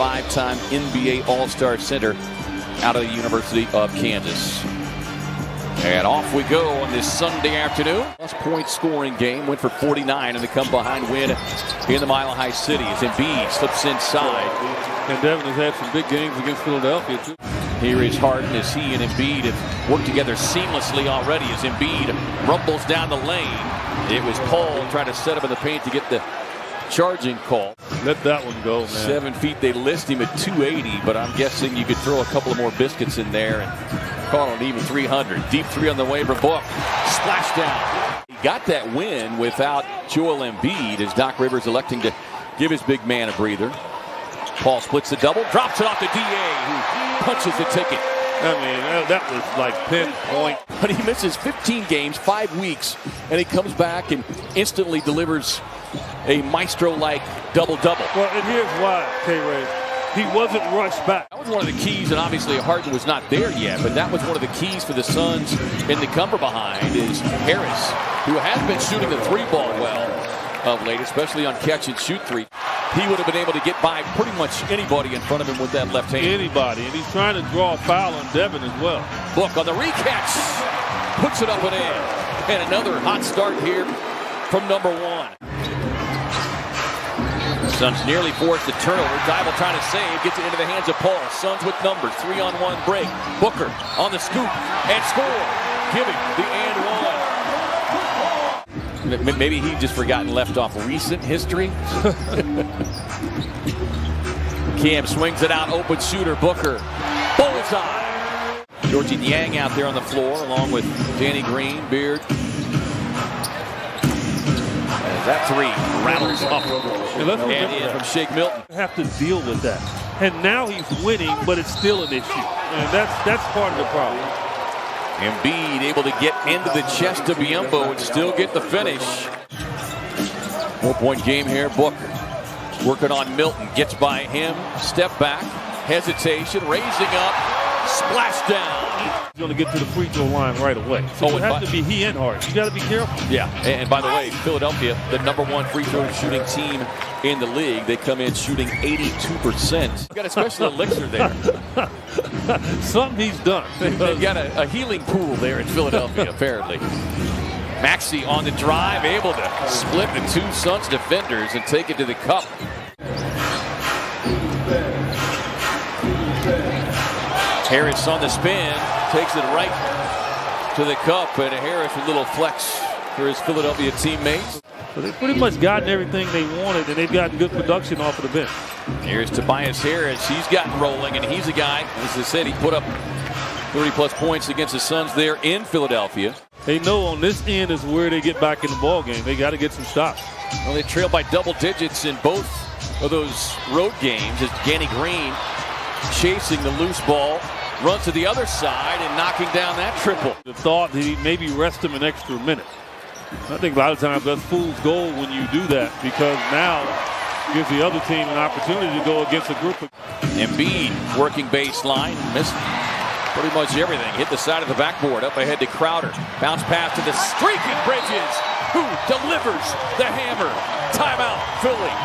5-time NBA All-Star center out of the University of Kansas. And off we go on this Sunday afternoon. Plus-point scoring game. Went for 49 in the come-behind win in the Mile High City as Embiid slips inside. And Devin has had some big games against Philadelphia, too. Here is Harden as he and Embiid have worked together seamlessly already as Embiid rumbles down the lane. It was Paul trying to set up in the paint to get the charging call. Let that one go, man. 7 feet. They list him at 280, but I'm guessing you could throw a couple of more biscuits in there and call it even 300. Deep three on the way for Book. Splash down. He got that win without Joel Embiid as Doc Rivers electing to give his big man a breather. Paul splits the double, drops it off to D.A., who punches the ticket. I mean, that was like pinpoint. But he misses 15 games, 5 weeks, and he comes back and instantly delivers a maestro-like double-double. Well, and here's why, K-Ray. He wasn't rushed back. That was one of the keys, and obviously Harden was not there yet, but that was one of the keys for the Suns in the cover behind is Harris, who has been shooting the three ball well of late, especially on catch-and-shoot three. He would have been able to get by pretty much anybody in front of him with that left hand. Anybody, and he's trying to draw a foul on Devin as well. Book on the recatch, puts it up and in. And another hot start here from number one. Suns nearly forced the turnover. Thybulle trying to save, gets it into the hands of Paul. Suns with numbers, 3-on-1 break. Booker on the scoop and score, giving the and one. Maybe he just forgotten left off recent history. Cam swings it out, open shooter, Booker. Bullseye. Georgie Niang out there on the floor along with Danny Green, Beard. As that three rattles up and in from Shake Milton. Have to deal with that. And now he's winning, but it's still an issue. And that's part of the problem. Embiid able to get into the chest of Biyombo and still get the finish. 4-point game here. Book working on Milton. Gets by him. Step back. Hesitation. Raising up. Splash down. He's going to get to the free throw line right away. So it has to be he and Harden. You got to be careful. Yeah. And by the way, Philadelphia, the #1 free throw shooting team in the league. They come in shooting 82%. Got a special elixir there. Something he's done. They've got a healing pool there in Philadelphia, apparently. Maxey on the drive, able to split the two Suns defenders and take it to the cup. Harris on the spin, takes it right to the cup, and Harris with a little flex for his Philadelphia teammates. So they've pretty much gotten everything they wanted, and they've gotten good production off of the bench. Here's Tobias Harris. He's gotten rolling, and he's a guy, as I said, he put up 30-plus points against the Suns there in Philadelphia. They know on this end is where they get back in the ball game. They got to get some stops. Well, they trailed by double digits in both of those road games as Danny Green chasing the loose ball, runs to the other side and knocking down that triple. The thought that he maybe rest him an extra minute. I think a lot of times that's fool's gold when you do that, because now gives the other team an opportunity to go against a group of... Embiid working baseline, missed pretty much everything. Hit the side of the backboard, up ahead to Crowder. Bounce pass to the streaking Bridges, who delivers the hammer. Timeout, Philly.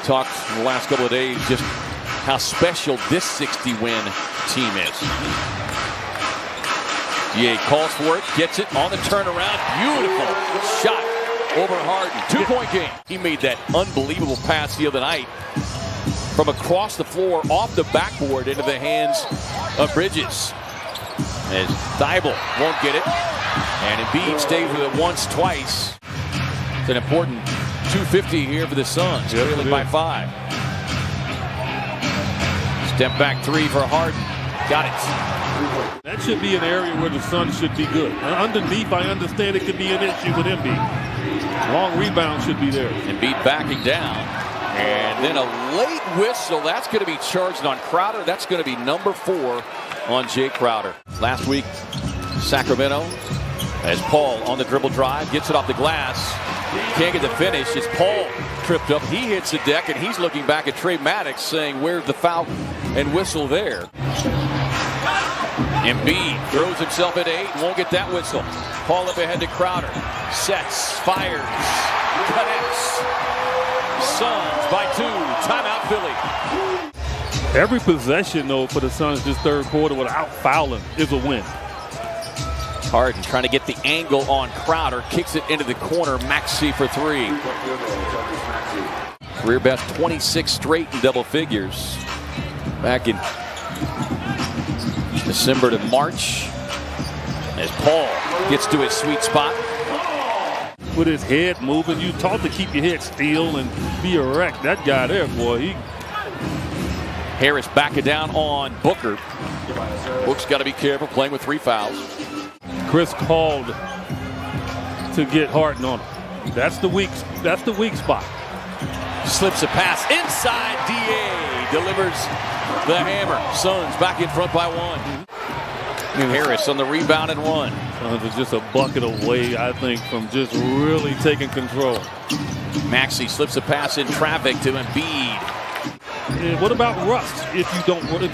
Talked in the last couple of days just how special this 60-win team is. DA calls for it, gets it on the turnaround. Beautiful shot over Harden. 2-point game. He made that unbelievable pass the other night from across the floor, off the backboard into the hands of Bridges. As Thybulle won't get it. And Embiid stays with it once, twice. It's an important 250 here for the Suns, trailing by 5. Step back three for Harden. Got it. That should be an area where the Suns should be good. Underneath, I understand it could be an issue with Embiid. Long rebound should be there. Embiid backing down. And then a late whistle. That's going to be charged on Crowder. That's going to be number 4 on Jay Crowder. Last week, Sacramento, as Paul on the dribble drive, gets it off the glass. Can't get the finish. It's Paul tripped up. He hits the deck, and he's looking back at Trey Maddox saying, where's the foul and whistle there? Embiid throws himself at 8. Won't get that whistle. Paul up ahead to Crowder. Sets, fires, connects. Suns by 2. Timeout, Philly. Every possession, though, for the Suns this third quarter without fouling is a win. Harden trying to get the angle on Crowder. Kicks it into the corner. Maxey for 3. Career best 26 straight in double figures. Back in December to March. As Paul gets to his sweet spot. With his head moving, you taught to keep your head still and be erect. That guy there, boy, Harris backing down on Booker. Book's got to be careful playing with 3 fouls. Chris called to get Harden on him. That's the weak spot. Slips a pass inside. DA delivers the hammer. Suns back in front by 1. Harris on the rebound and 1. Suns is just a bucket away, I think, from just really taking control. Maxey slips a pass in traffic to Embiid. Yeah, what about rust if you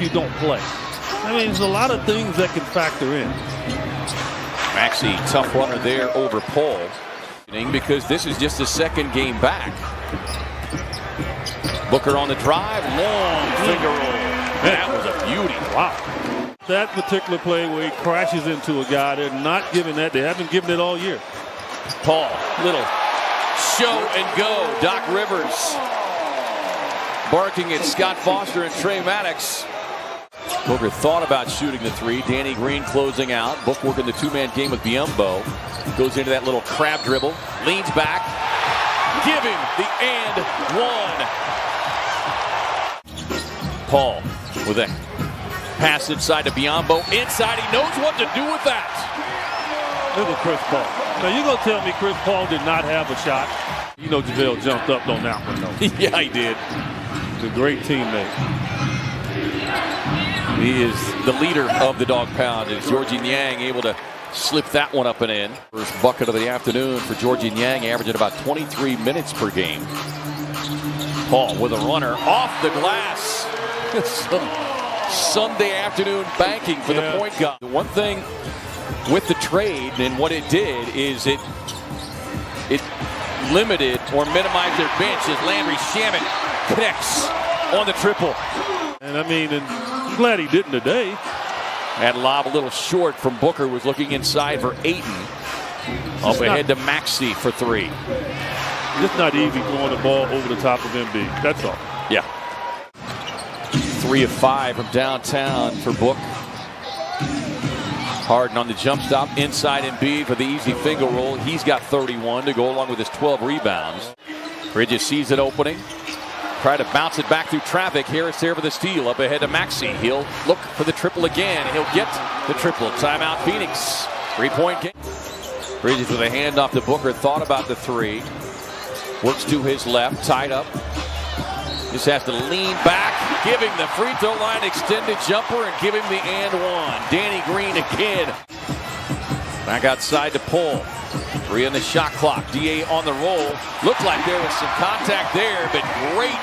don't play? I mean, there's a lot of things that can factor in. Maxey, tough runner there over Paul, because this is just the second game back. Booker on the drive, long finger roll. That was a beauty. Wow. That particular play where he crashes into a guy, they're not giving that. They haven't given it all year. Paul, little show and go. Doc Rivers barking at Scott Foster and Trey Maddox. Booker thought about shooting the 3. Danny Green closing out. Book working the 2-man game with Biyombo. Goes into that little crab dribble. Leans back. Giving the and 1. Paul with a pass inside to Biyombo. Inside, he knows what to do with that. Look at Chris Paul. Now, you're going to tell me Chris Paul did not have a shot? You know JaVale jumped up on that one, though. Yeah, he did. He's a great teammate. He is the leader of the dog pound. Is Georgie Niang able to slip that one up and in? First bucket of the afternoon for Georgie Niang, averaging about 23 minutes per game. Paul with a runner off the glass. Sunday afternoon banking for the point guard. The one thing with the trade and what it did is it limited or minimized their bench as Landry Shamet connects on the triple. And I mean, I'm glad he didn't today. Had lob a little short from Booker, was looking inside for Ayton. Up ahead to Maxey for 3. It's not easy throwing the ball over the top of Embiid. That's all. Yeah. 3 of 5 from downtown for Book. Harden on the jump stop. Inside Embiid for the easy finger roll. He's got 31 to go along with his 12 rebounds. Bridges sees it opening. Try to bounce it back through traffic. Harris there for the steal. Up ahead to Maxey. He'll look for the triple again. He'll get the triple. Timeout Phoenix. 3-point game. Bridges with a handoff to Booker. Thought about the 3. Works to his left. Tied up. Just has to lean back. Give him the free throw line extended jumper and give him the and 1. Danny Green again. Back outside to Paul. 3 on the shot clock. DA on the roll. Looked like there was some contact there, but great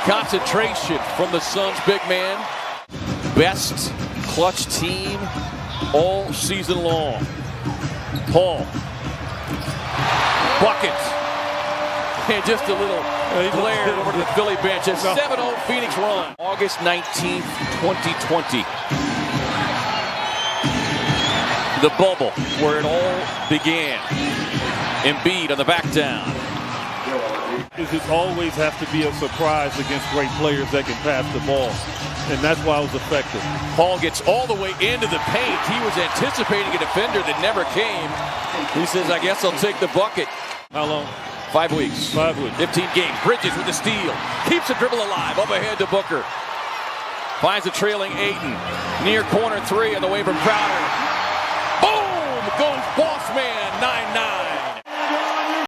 concentration from the Suns big man. Best clutch team all season long. Paul. Bucket. And just a little glare over to the Philly bench. A 7-0 Phoenix run. August 19th, 2020. The bubble where it all began. Embiid on the back down. It always has to be a surprise against great players that can pass the ball. And that's why it was effective. Paul gets all the way into the paint. He was anticipating a defender that never came. He says, I guess I'll take the bucket. How long? 5 weeks. 5 weeks. 15 games. Bridges with the steal. Keeps the dribble alive. Up ahead to Booker. Finds the trailing Ayton. Near corner 3 on the way from Crowder. Boom! Goes Boss Man 9-9.